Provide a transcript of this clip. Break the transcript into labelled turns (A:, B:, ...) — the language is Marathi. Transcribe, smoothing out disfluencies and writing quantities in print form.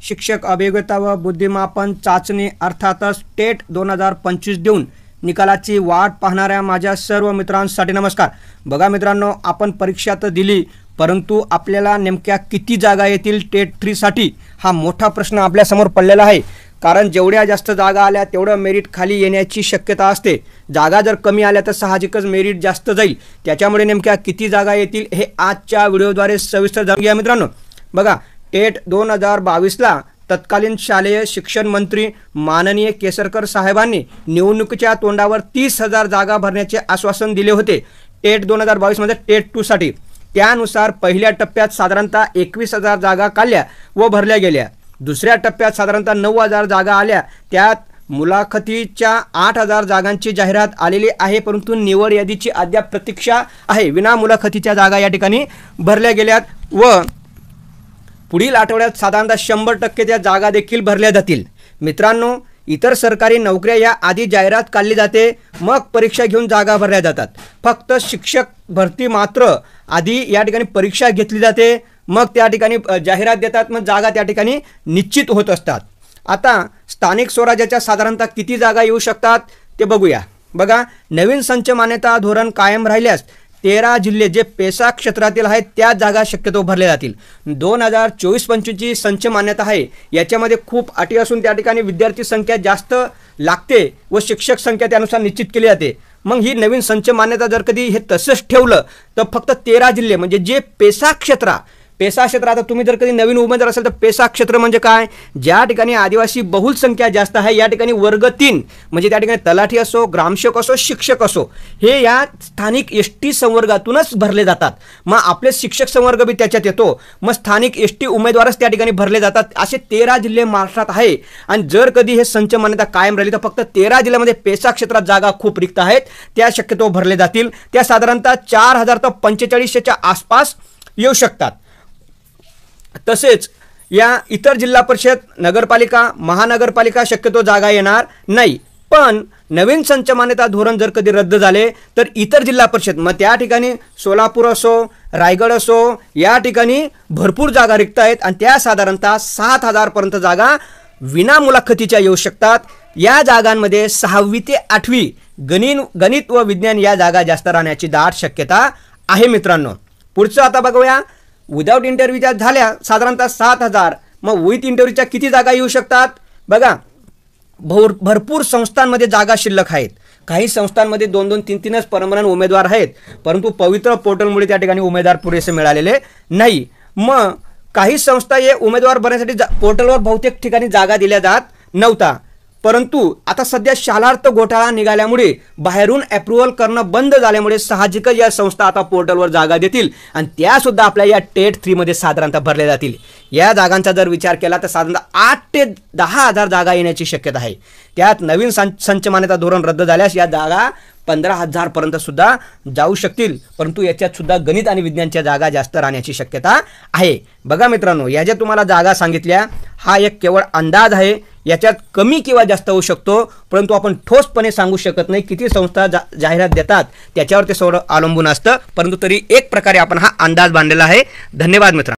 A: शिक्षक अभियोग्यता व बुद्धिमापन चाचणी अर्थातच टेट 2025 देऊन निकालाची वाट पाहणाऱ्या माझ्या सर्व मित्रांसाठी नमस्कार। बघा मित्रांनो, आपण परीक्षा तर दिली, परंतु आपल्याला नेमक्या किती जागा येतील टेट 3 साठी हा मोठा प्रश्न आपल्या समोर पडलेला आहे। कारण जेवढ्या जास्त जागा आल्या तेवढं मेरिट खाली येण्याची शक्यता असते। जागा जर कमी आल्या तर साहजिकच मेरिट जास्त जाईल। त्याच्यामुळे नेमक्या किती जागा येतील हे आजच्या व्हिडिओद्वारे सविस्तर जाणून घ्या मित्रांनो। बघा, टेट 2022ला तत्कालीन शालेय शिक्षण मंत्री माननीय केसरकर साहेबांनी निवडणुकीच्या तोंडावर 30,000 जागा भरण्याचे आश्वासन दिले होते टेट 2022 मध्ये टेट 2 साठी। त्यानुसार पहिल्या टप्प्यात साधारणतः 21,000 जागा काढल्या व भरल्या गेल्या। दुसऱ्या टप्प्यात साधारणतः 9,000 जागा आल्या। त्यात मुलाखतीच्या 8,000 जागांची जाहिरात आलेली आहे, परंतु निवड यादीची अद्याप प्रतीक्षा आहे। विना मुलाखतीच्या जागा या ठिकाणी भरल्या गेल्यात व पुढील आठवड्यात साधारणतः 100% त्या जागा देखील भरल्या जातील। मित्रांनो, इतर सरकारी नोकऱ्या या आधी जाहिरात काढली जाते, मग परीक्षा घेऊन जागा भरल्या जातात। फक्त शिक्षक भरती मात्र आधी या ठिकाणी परीक्षा घेतली जाते, मग त्या ठिकाणी जाहिरात देतात, मग जागा त्या ठिकाणी निश्चित होत असतात। आता स्थानिक स्वराज्याच्या साधारणतः किती जागा येऊ शकतात ते बघूया। बघा, नवीन संच मान्यता धोरण कायम राहिल्यास 13 जिल्हे जे पेसा क्षेत्रातील आहेत त्या जागा शक्यतो भरल्या जातील। 2024-25 ची संच मान्यता आहे, याच्यामध्ये खूप अटी असून त्या ठिकाणी विद्यार्थी संख्या जास्त लागते व शिक्षक संख्या त्यानुसार निश्चित केली जाते। मग ही नवीन संच मान्यता जर कधी हे तसंच ठेवलं तर फक्त 13 जिल्हे म्हणजे जे पेसा क्षेत्र आता तुम्ही जर कधी नवीन उमेदवार असेल तर पेसा क्षेत्र म्हणजे काय, ज्या ठिकाणी आदिवासी बहुल संख्या जास्त आहे या ठिकाणी वर्ग 3 म्हणजे त्या ठिकाणी तलाठी असो, ग्रामसेवक असो, शिक्षक असो, हे या स्थानिक एसटी संवर्गातूनच भरले जातात। मग आपले शिक्षक संवर्ग बी त्याच्यात येतो, मग स्थानिक एसटी उमेदवारच त्या ठिकाणी भरले जातात। असे 13 जिल्हे महाराष्ट्रात आहे आणि जर कधी हे संच मान्यता कायम राहिली तर फक्त 13 जिल्ह्यामध्ये पेसा क्षेत्रात जागा खूप रिक्त आहेत, त्या शक्यतो भरले जातील। त्या साधारणतः 4,000 ते 4500च्या आसपास येऊ शकतात। तसेच या इतर जिल्हा परिषद, नगरपालिका, महानगरपालिका शक्यतो जागा येणार नाही। पण नवीन संच मान्यता धोरण जर कधी रद्द झाले तर इतर जिल्हा परिषद, मग त्या ठिकाणी सोलापूर असो, रायगड असो, या ठिकाणी भरपूर जागा रिक्त आहेत आणि त्या साधारणतः 7,000 पर्यंत जागा विना मुलाखतीच्या येऊ शकतात। या जागांमध्ये 6वी ते 8वी गणित व विज्ञान या जागा जास्त राहण्याची दाट शक्यता आहे मित्रांनो। पुढचं आता बघूया, विदाउट इंटरव्ह्यूच्या झाल्या साधारणतः 7,000, मग विथ इंटरव्ह्यूच्या किती जागा येऊ शकतात। बघा, भरपूर संस्थांमध्ये जागा शिल्लक आहेत। काही संस्थांमध्ये 2-2, 3-3च परमनंट उमेदवार आहेत, परंतु पवित्र पोर्टलमुळे त्या ठिकाणी उमेदवार पुरेसे मिळालेले नाही। मग काही संस्था हे उमेदवार भरण्यासाठी पोर्टलवर बहुतेक ठिकाणी जागा दिल्या जात नव्हता, परंतु आता सध्या शालार्थ घोटाळा निघाल्यामुळे बाहेरून अप्रूव्हल करणं बंद झाल्यामुळे साहजिकच या संस्था आता पोर्टलवर जागा देतील आणि त्या सुद्धा आपल्या या टेट 3 मध्ये साधारणतः भरल्या जातील। या जागांचा जर विचार केला तर साधारणतः 8,000 ते 10,000 जागा येण्याची शक्यता आहे। त्यात नवीन संच मान्यता धोरण रद्द झाल्यास या जागा 15,000 पर्यंत सुद्धा जाऊ शकतील, परंतु याच्यात सुद्धा गणित आणि विज्ञानच्या जागा जास्त राहण्याची शक्यता आहे। बघा मित्रांनो, या ज्या तुम्हाला जागा सांगितल्या हा एक केवळ अंदाज आहे, याच्यात कमी किंवा जास्त होऊ शकतो, परंतु आपण ठोसपणे सांगू शकत नाही। किती संस्था जाहिरात देतात त्याच्यावर ते सर्व अवलंबून असतं, परंतु तरी एक प्रकारे आपण हा अंदाज बांधलेला आहे। धन्यवाद मित्रांनो।